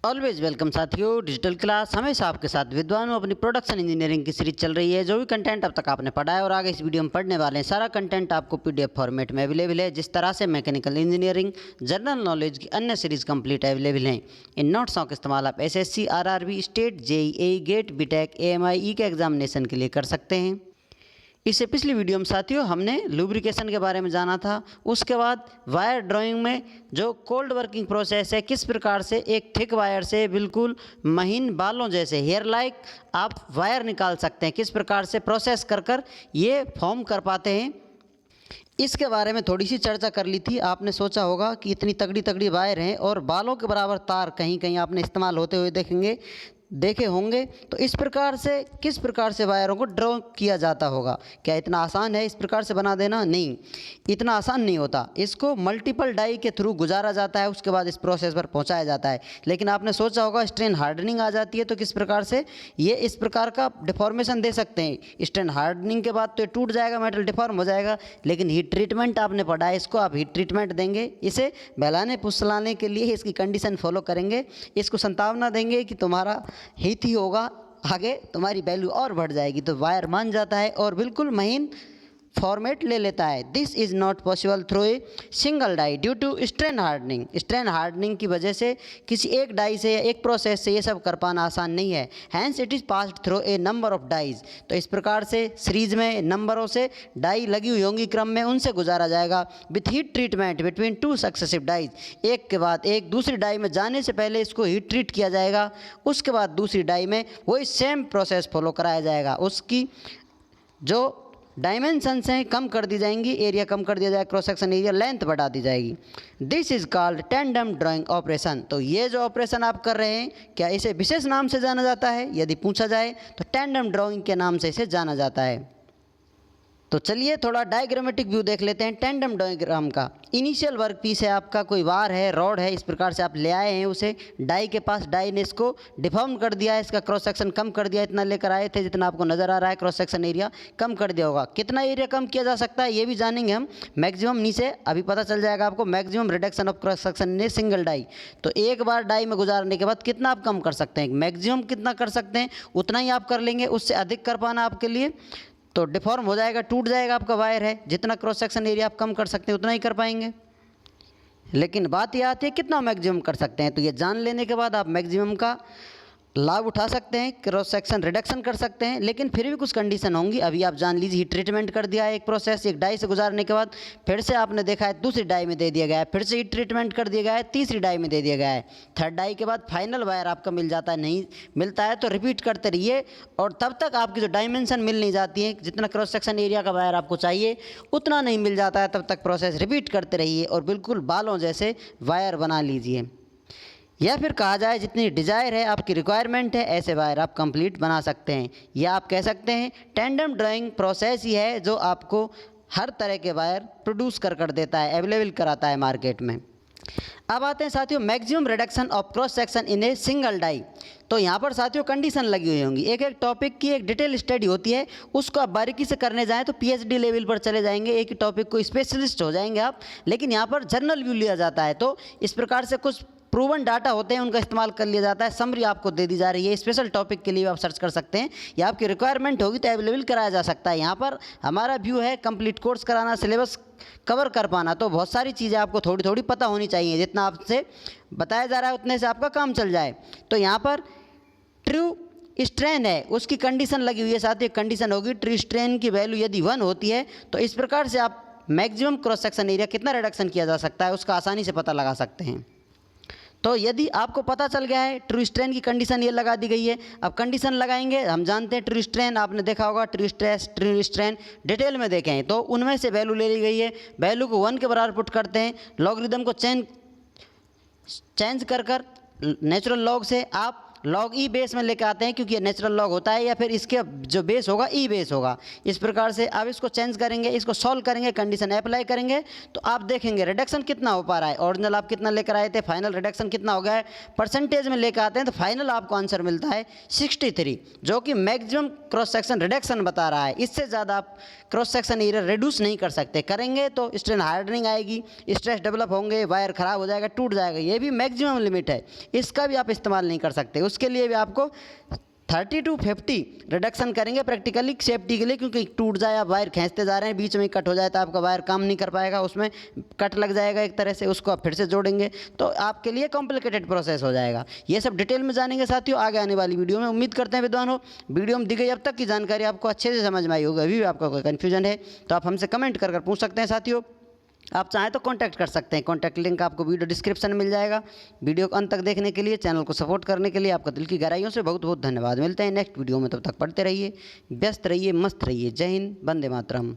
Always welcome साथियों। Digital class हमेशा आपके साथ विद्वानों अपनी प्रोडक्शन इंजीनियरिंग की सीरीज चल रही है। जो भी कंटेंट अब तक आपने पढ़ा है और आगे इस वीडियो में पढ़ने वाले हैं, सारा कंटेंट आपको पीडीएफ फॉर्मेट में अवेलेबल है। जिस तरह से मैकेनिकल इंजीनियरिंग, जनरल नॉलेज की अन्य सीरीज कंप्लीट अवेलेबल हैं। इन नोट्सों का इस्तेमाल आप SSC, RRB, state, JEE, GATE, B Tech, AMI के एग्जामिनेशन के लिए कर सकते हैं। इससे पिछली वीडियो में साथियों हमने लुब्रिकेशन के बारे में जाना था। उसके बाद वायर ड्राइंग में जो कोल्ड वर्किंग प्रोसेस है, किस प्रकार से एक थिक वायर से बिल्कुल महीन बालों जैसे हेयर लाइक आप वायर निकाल सकते हैं, किस प्रकार से प्रोसेस कर कर ये फॉर्म कर पाते हैं, इसके बारे में थोड़ी सी चर्चा कर ली थी। आपने सोचा होगा कि इतनी तगड़ी तगड़ी वायर हैं और बालों के बराबर तार कहीं कहीं आपने इस्तेमाल होते हुए देखे होंगे। तो इस प्रकार से किस प्रकार से वायरों को ड्रॉ किया जाता होगा? क्या इतना आसान है इस प्रकार से बना देना? नहीं, इतना आसान नहीं होता। इसको मल्टीपल डाई के थ्रू गुजारा जाता है, उसके बाद इस प्रोसेस पर पहुंचाया जाता है। लेकिन आपने सोचा होगा स्ट्रेन हार्डनिंग आ जाती है तो किस प्रकार से ये इस प्रकार का डिफॉर्मेशन दे सकते हैं। स्ट्रेन हार्डनिंग के बाद तो ये टूट जाएगा, मेटल डिफॉर्म हो जाएगा। लेकिन हीट ट्रीटमेंट आपने पढ़ा है, इसको आप हीट ट्रीटमेंट देंगे, इसे बहलाने फुसलाने के लिए इसकी कंडीशन फॉलो करेंगे, इसको संभावना देंगे कि तुम्हारा हित ही होगा, आगे तुम्हारी वैल्यू और बढ़ जाएगी। तो वायर मान जाता है और बिल्कुल महीन फॉर्मेट ले लेता है। This is not possible through a single die due to strain hardening. Strain hardening की वजह से किसी एक डाई से या एक प्रोसेस से ये सब कर पाना आसान नहीं है। Hence it is passed through a number of dies. तो इस प्रकार से सीरीज में नंबरों से डाई लगी हुई होंगी क्रम में, उनसे गुजारा जाएगा with heat treatment between two successive dies. एक के बाद एक दूसरी डाई में जाने से पहले इसको हीट ट्रीट किया जाएगा, उसके बाद दूसरी डाई में वही सेम प्रोसेस फॉलो कराया जाएगा। उसकी जो डायमेंशंस हैं कम कर दी जाएंगी, एरिया कम कर दिया जाएगा, क्रॉस सेक्शन एरिया लेंथ बढ़ा दी जाएगी। This is called tandem drawing operation. तो ये जो ऑपरेशन आप कर रहे हैं, क्या इसे विशेष नाम से जाना जाता है? यदि पूछा जाए तो टेंडम ड्राइंग के नाम से इसे जाना जाता है। तो चलिए थोड़ा डायग्रामेटिक व्यू देख लेते हैं टेंडम डायग्राम का। इनिशियल वर्क पीस है आपका, कोई वार है, रॉड है, इस प्रकार से आप ले आए हैं उसे डाई के पास। डाई ने इसको डिफॉर्म कर दिया है, इसका क्रॉस सेक्शन कम कर दिया। इतना लेकर आए थे जितना आपको नज़र आ रहा है, क्रॉस सेक्शन एरिया कम कर दिया होगा। कितना एरिया कम किया जा सकता है ये भी जानेंगे हम। मैक्सिमम नीचे अभी पता चल जाएगा आपको, maximum reduction of cross section in a single die. तो एक बार डाई में गुजारने के बाद कितना आप कम कर सकते हैं? मैक्सिमम कितना कर सकते हैं उतना ही आप कर लेंगे, उससे अधिक कर पाना आपके लिए तो डिफॉर्म हो जाएगा, टूट जाएगा आपका वायर है। जितना क्रॉस सेक्शन एरिया आप कम कर सकते हैं उतना ही कर पाएंगे। लेकिन बात यह आती है कितना मैक्सिमम कर सकते हैं। तो ये जान लेने के बाद आप मैक्सिमम का लाभ उठा सकते हैं, क्रॉस सेक्शन रिडक्शन कर सकते हैं। लेकिन फिर भी कुछ कंडीशन होंगी, अभी आप जान लीजिए। हीट ट्रीटमेंट कर दिया है एक प्रोसेस, एक डाई से गुजारने के बाद फिर से आपने देखा है दूसरी डाई में दे दिया गया है, फिर से हीट ट्रीटमेंट कर दिया गया है, तीसरी डाई में दे दिया गया है। थर्ड डाई के बाद फाइनल वायर आपका मिल जाता है। नहीं मिलता है तो रिपीट करते रहिए और तब तक आपकी जो डायमेंशन मिल नहीं जाती है, जितना क्रॉस सेक्शन एरिया का वायर आपको चाहिए उतना नहीं मिल जाता है, तब तक प्रोसेस रिपीट करते रहिए और बिल्कुल बालों जैसे वायर बना लीजिए। या फिर कहा जाए जितनी डिज़ायर है, आपकी रिक्वायरमेंट है, ऐसे वायर आप कंप्लीट बना सकते हैं। या आप कह सकते हैं टेंडम ड्राइंग प्रोसेस ही है जो आपको हर तरह के वायर प्रोड्यूस कर देता है, अवेलेबल कराता है मार्केट में। अब आते हैं साथियों maximum reduction of cross section in a single die. तो यहाँ पर साथियों कंडीशन लगी हुई होंगी, एक एक टॉपिक की एक डिटेल स्टडी होती है, उसको आप बारीकी से करने जाएं तो पीएचडी लेवल पर चले जाएंगे, एक ही टॉपिक को स्पेशलिस्ट हो जाएंगे आप। लेकिन यहाँ पर जनरल व्यू लिया जाता है, तो इस प्रकार से कुछ प्रूवन डाटा होते हैं उनका इस्तेमाल कर लिया जाता है। समरी आपको दे दी जा रही है, स्पेशल टॉपिक के लिए आप सर्च कर सकते हैं या आपकी रिक्वायरमेंट होगी तो अवेलेबल कराया जा सकता है। यहाँ पर हमारा व्यू है कंप्लीट कोर्स कराना, सिलेबस कवर कर पाना। तो बहुत सारी चीज़ें आपको थोड़ी थोड़ी पता होनी चाहिए, जितना आपसे बताया जा रहा है उतने से आपका काम चल जाए। तो यहाँ पर ट्रू स्ट्रेन है, उसकी कंडीशन लगी हुई है, साथ ही कंडीशन होगी ट्रू स्ट्रेन की वैल्यू यदि 1 होती है तो इस प्रकार से आप मैक्सिमम क्रॉस सेक्शन एरिया कितना रिडक्शन किया जा सकता है उसका आसानी से पता लगा सकते हैं। तो यदि आपको पता चल गया है ट्रू स्ट्रेन की कंडीशन ये लगा दी गई है, अब कंडीशन लगाएंगे। हम जानते हैं ट्रू स्ट्रेन आपने देखा होगा, true stress true strain detail में देखें तो उनमें से वैल्यू ले ली गई है। वैल्यू को 1 के बराबर पुट करते हैं, लॉगरिदम को चेंज कर नेचुरल लॉग से आप लॉग ई बेस में लेके आते हैं, क्योंकि ये नेचुरल लॉग होता है, या फिर इसके जो बेस होगा ई बेस होगा। इस प्रकार से अब इसको चेंज करेंगे, इसको सॉल्व करेंगे, कंडीशन अप्लाई करेंगे, तो आप देखेंगे रिडक्शन कितना हो पा रहा है। ओरिजिनल आप कितना लेकर आए थे, फाइनल रिडक्शन कितना हो गया है, परसेंटेज में लेकर आते हैं तो फाइनल आपको आंसर मिलता है 63, जो कि मैक्सिमम क्रॉस सेक्शन रिडक्शन बता रहा है। इससे ज़्यादा आप क्रॉस सेक्शन एरिया रिड्यूस नहीं कर सकते, करेंगे तो स्ट्रेन हार्डनिंग आएगी, स्ट्रेस डेवलप होंगे, वायर खराब हो जाएगा, टूट जाएगा। ये भी मैक्सिमम लिमिट है, इसका भी आप इस्तेमाल नहीं कर सकते। उसके लिए भी आपको 30 to 50 रिडक्शन करेंगे प्रैक्टिकली सेफ्टी के लिए, क्योंकि टूट जाए, आप वायर खींचते जा रहे हैं, बीच में कट हो जाए तो आपका वायर काम नहीं कर पाएगा, उसमें कट लग जाएगा एक तरह से, उसको आप फिर से जोड़ेंगे तो आपके लिए कॉम्प्लिकेटेड प्रोसेस हो जाएगा। ये सब डिटेल में जानेंगे साथियों आगे आने वाली वीडियो में। उम्मीद करते हैं विद्वान हो वीडियो में दी गई अब तक की जानकारी आपको अच्छे से समझ में आई होगी। अभी भी आपका कोई कन्फ्यूजन है तो आप हमसे कमेंट कर पूछ सकते हैं साथियों। आप चाहें तो कांटेक्ट कर सकते हैं, कांटेक्ट लिंक आपको वीडियो डिस्क्रिप्शन में मिल जाएगा। वीडियो को अंत तक देखने के लिए, चैनल को सपोर्ट करने के लिए आपका दिल की गहराइयों से बहुत बहुत धन्यवाद। मिलते हैं नेक्स्ट वीडियो में, तब तक पढ़ते रहिए, व्यस्त रहिए, मस्त रहिए। जय हिंद, वंदे मातरम।